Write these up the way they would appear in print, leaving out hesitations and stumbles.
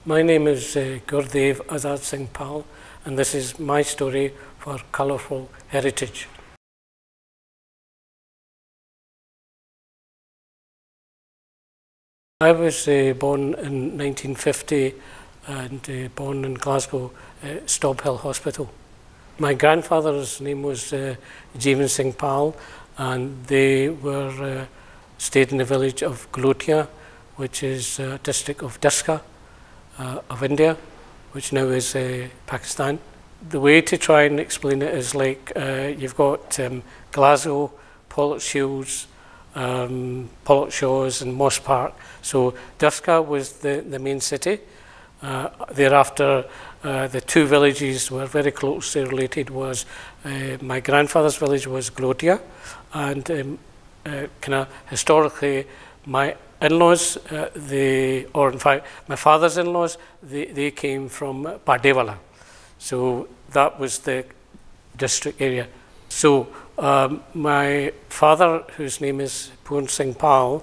My name is Gurdev Azad Singh Pall, and this is my story for Colourful Heritage. I was born in 1950 and born in Glasgow at Stobhill Hospital. My grandfather's name was Singh Pall, and they were stayed in the village of Glotia, which is a district of Diska of India, which now is Pakistan. The way to try and explain it is like you've got Glasgow, Pollock Shields, Pollock Shaws and Moss Park. So Diska was the main city. Thereafter, the two villages were very closely related. Was my grandfather's village was Glotia, and kind of historically my in-laws, or in fact my father's in-laws, they came from Pardewala. So that was the district area. So my father, whose name is Singh Pall,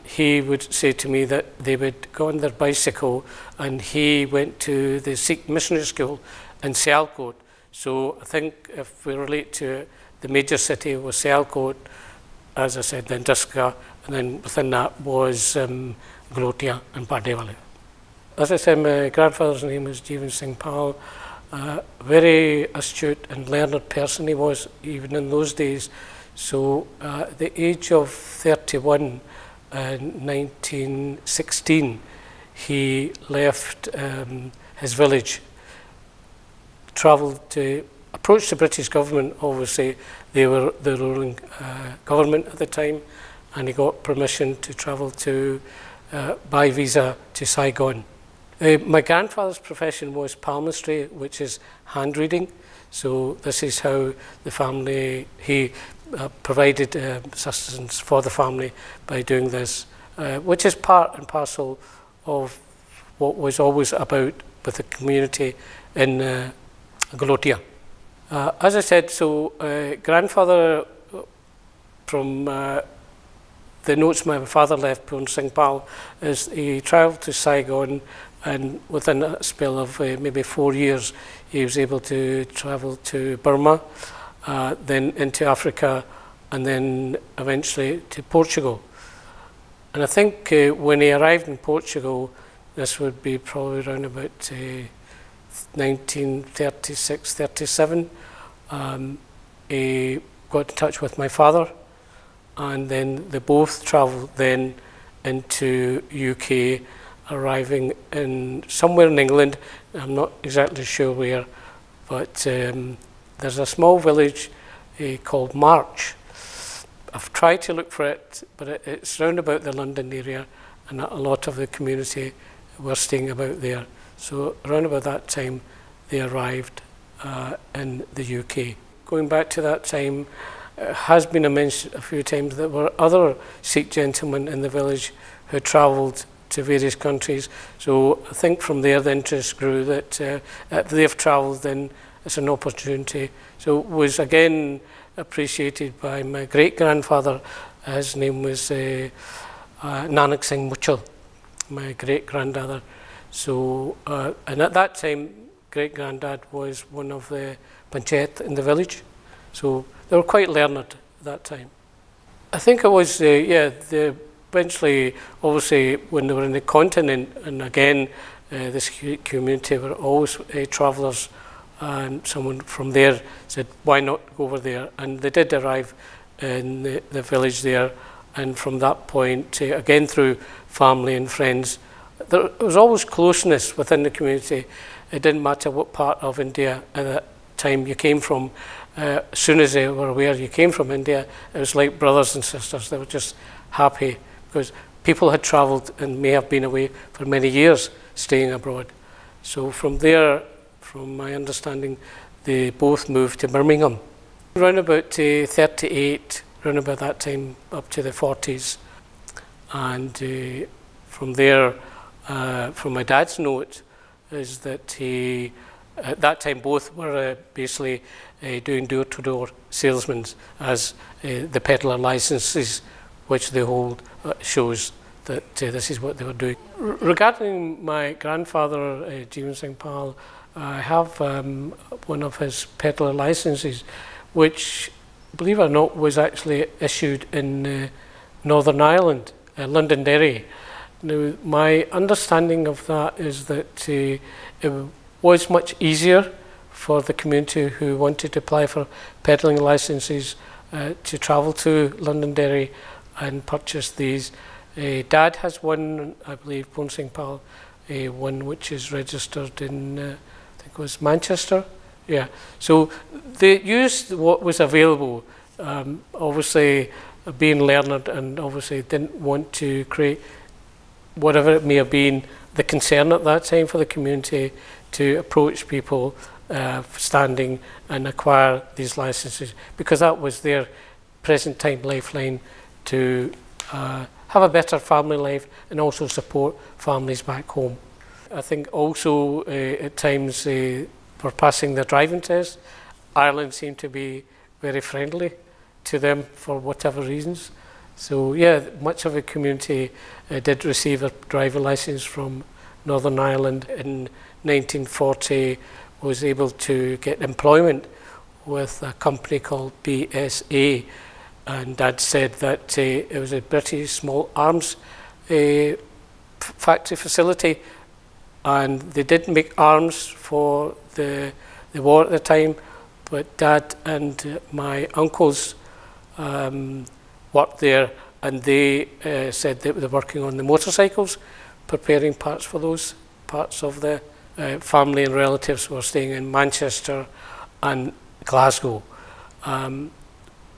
he would say to me that they would go on their bicycle, and he went to the Sikh missionary school in Sialkot. So I think if we relate to it, the major city was Sialkot, as I said, then Diska, and then within that was Glotia and Pardewala. As I said, my grandfather's name was Singh Pall. Very astute and learned person he was, even in those days. So at the age of 31, in 1916, he left his village, travelled to approach the British government. Obviously they were the ruling government at the time, and he got permission to travel to by visa to Saigon. My grandfather's profession was palmistry, which is hand reading. So this is how the family, he provided sustenance for the family by doing this, which is part and parcel of what was always about with the community in Glotia. As I said, so grandfather, from the notes my father left, Singh Pall, is he travelled to Saigon, and within a spell of maybe 4 years, he was able to travel to Burma, then into Africa, and then eventually to Portugal. And I think when he arrived in Portugal, this would be probably around about 1936, 37, he got in touch with my father, and then they both travelled then into UK, arriving in somewhere in England. I'm not exactly sure where, but there's a small village called March. I've tried to look for it, but it's round about the London area, and a lot of the community were staying about there. So around about that time, they arrived in the UK. Going back to that time, it has been mentioned a few times that there were other Sikh gentlemen in the village who travelled to various countries. So I think from there the interest grew that if they've travelled, then it's an opportunity. So it was again appreciated by my great-grandfather. His name was Nanak Singh Muchal, my great-granddaddy. So, and at that time, great-granddad was one of the panchayat in the village. So they were quite learned at that time. I think it was, eventually, obviously, when they were in the continent, and again, this community were always travellers, and someone from there said, why not go over there? And they did arrive in the village there, and from that point, again through family and friends, there was always closeness within the community. It didn't matter what part of India at that time you came from. As soon as they were aware you came from India, it was like brothers and sisters. They were just happy, because people had travelled and may have been away for many years staying abroad. So from there, from my understanding, they both moved to Birmingham. Around about 38, around about that time, up to the 40s. And from there, from my dad's note, is that he, at that time, both were basically doing door-to-door salesmen, as the peddler licenses which they hold shows that this is what they were doing. Regarding my grandfather, Jeevan Singh Pall, I have one of his peddler licenses, which, believe it or not, was actually issued in Northern Ireland, Londonderry. Now, my understanding of that is that it was much easier for the community who wanted to apply for peddling licenses to travel to Londonderry and purchase these. Dad has one, I believe, Pone Singh Pall, one which is registered in, I think it was Manchester. Yeah, so they used what was available, obviously being learned, and obviously didn't want to create whatever it may have been the concern at that time for the community to approach people standing and acquire these licenses, because that was their present time lifeline to have a better family life and also support families back home. I think also at times for passing the driving test, Ireland seemed to be very friendly to them for whatever reasons. So yeah, much of the community did receive a driving licence from Northern Ireland. In 1940, was able to get employment with a company called BSA, and Dad said that it was a British small arms factory facility, and they did make arms for the war at the time, but Dad and my uncles worked there, and they said that they were working on the motorcycles, preparing parts for those. Parts of the family and relatives were staying in Manchester and Glasgow.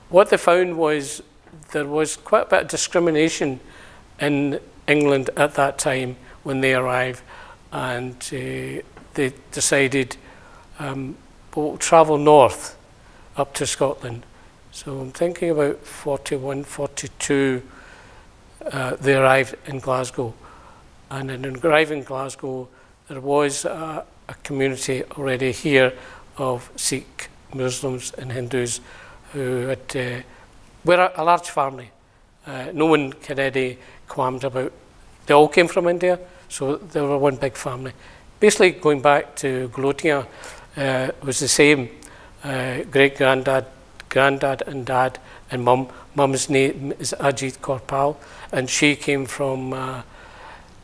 What they found was there was quite a bit of discrimination in England at that time when they arrived, and they decided we'll travel north up to Scotland. So I'm thinking about 41, 42, they arrived in Glasgow. And in arriving in Glasgow, there was a community already here of Sikh, Muslims and Hindus who had, were a large family. No one had any qualms about, they all came from India, so they were one big family. Basically going back to Glotia, it was the same, great-granddad, granddad and dad and mum. Mum's name is Ajit Kaur Pall, and she came from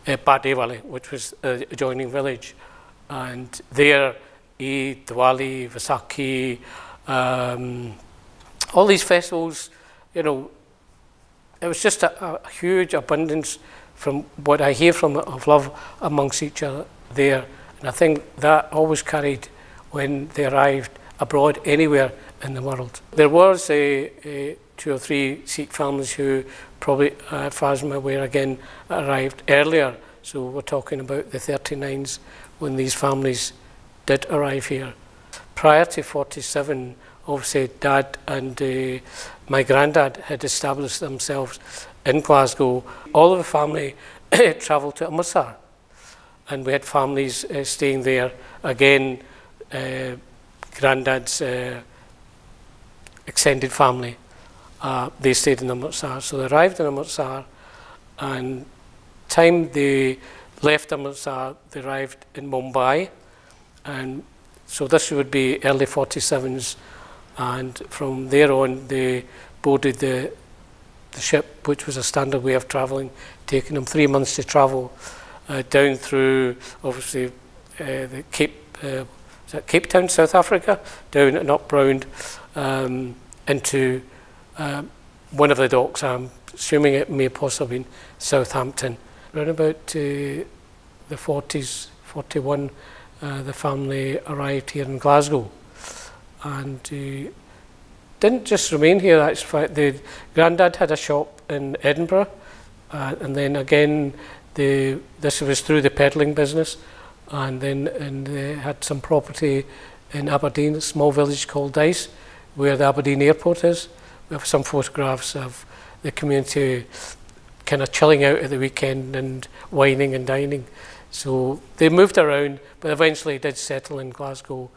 Badewali, which was an adjoining village. And there, Eid, Diwali, Vaisakhi, all these festivals, you know, it was just a huge abundance from what I hear from of love amongst each other there. And I think that always carried when they arrived abroad anywhere in the world. There was 2 or 3 Sikh families who probably, as far as I'm aware, again arrived earlier. So we're talking about the 39s when these families did arrive here. Prior to 47, obviously Dad and my granddad had established themselves in Glasgow. All of the family travelled to Amritsar, and we had families staying there. Again, granddad's extended family, they stayed in Amritsar. So they arrived in Amritsar, and time they left Amritsar, they arrived in Mumbai, and so this would be early 47s, and from there on they boarded the ship, which was a standard way of travelling, taking them 3 months to travel down through, obviously, the Cape Town, South Africa, down and up round into one of the docks. I'm assuming it may possibly been Southampton. Around about the 40s, 41, the family arrived here in Glasgow, and didn't just remain here. Actually, the granddad had a shop in Edinburgh, and then again, this was through the peddling business, and they had some property in Aberdeen, a small village called Dice, where the Aberdeen airport is. We have some photographs of the community kind of chilling out at the weekend and wining and dining. So they moved around, but eventually did settle in Glasgow